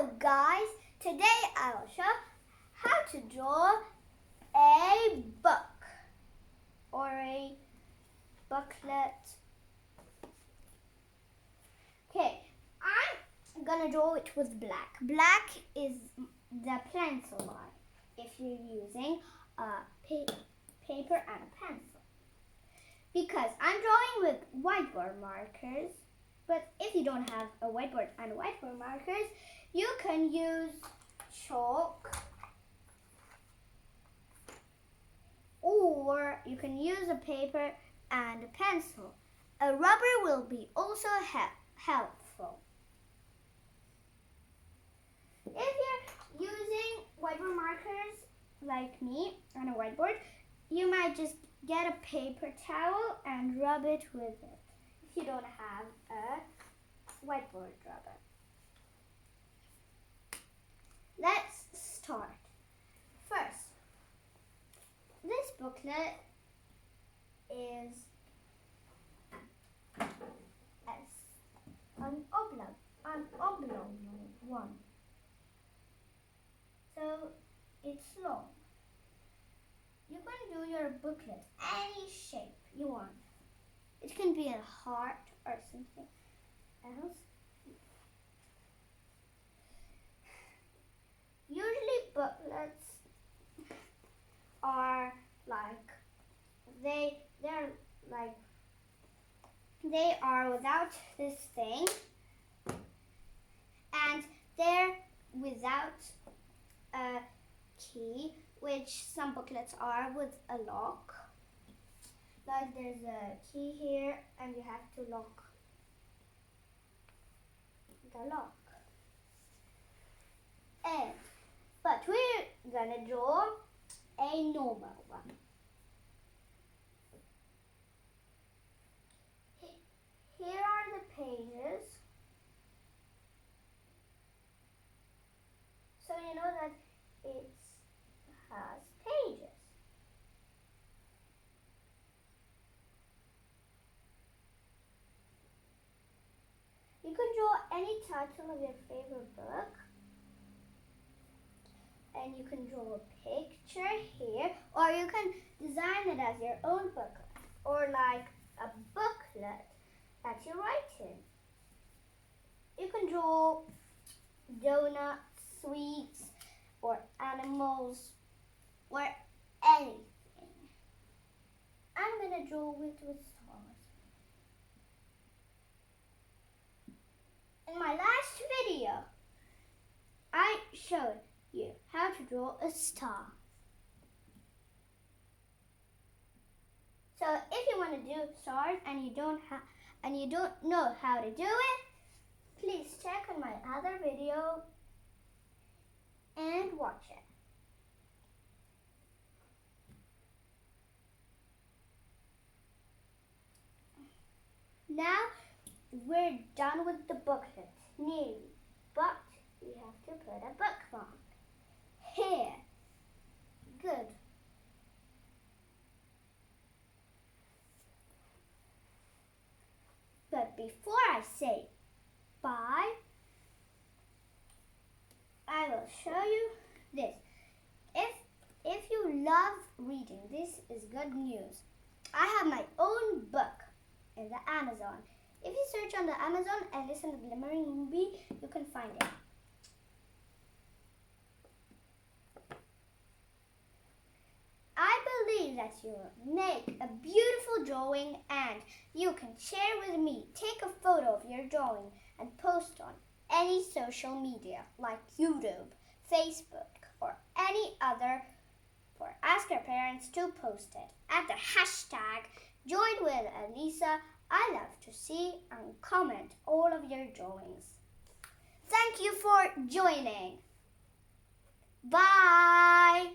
Hello guys, today I will show how to draw a book or a booklet. Okay, I'm gonna draw it with black. Black is the pencil line if you're using a paper and a pencil. Because I'm drawing with whiteboard markers, but if you don't have a whiteboard and whiteboard markers, you can use chalk, or you can use a paper and a pencil. A rubber will be also helpful. If you're using whiteboard markers like me on a whiteboard, you might just get a paper towel and rub it with it if you don't have a whiteboard rubber. Let's start. First, this booklet is an oblong one. So it's long. You can do your booklet any shape you want. It can be a heart or something else. Usually booklets are like they are without this thing, and they're without a key, which some booklets are with a lock. Like there's a key here and you have to lock the lock. But we're gonna draw a normal one. Here are the pages. So you know that it has pages. You can draw any title of your favorite book. And you can draw a picture here, or you can design it as your own booklet, or like a booklet that you write in. You can draw donuts, sweets, or animals, or anything. I'm gonna draw it with stars. In my last video, I showed you how to draw a star. So if you want to do stars and you don't know how to do it, please check on my other video and watch it. Now we're done with the booklet, nearly, but we have to put a bookmark. Here. Good. But before I say bye, I will show you this. If you love reading, this is good news. I have my own book in the Amazon. If you search on the Amazon and listen to Glimmering Movie, you can find it. That you will make a beautiful drawing and you can share with me. Take a photo of your drawing and post on any social media like YouTube, Facebook, or any other, or ask your parents to post it. Add the hashtag Join with Alisa. I love to see and comment all of your drawings. Thank you for joining. Bye!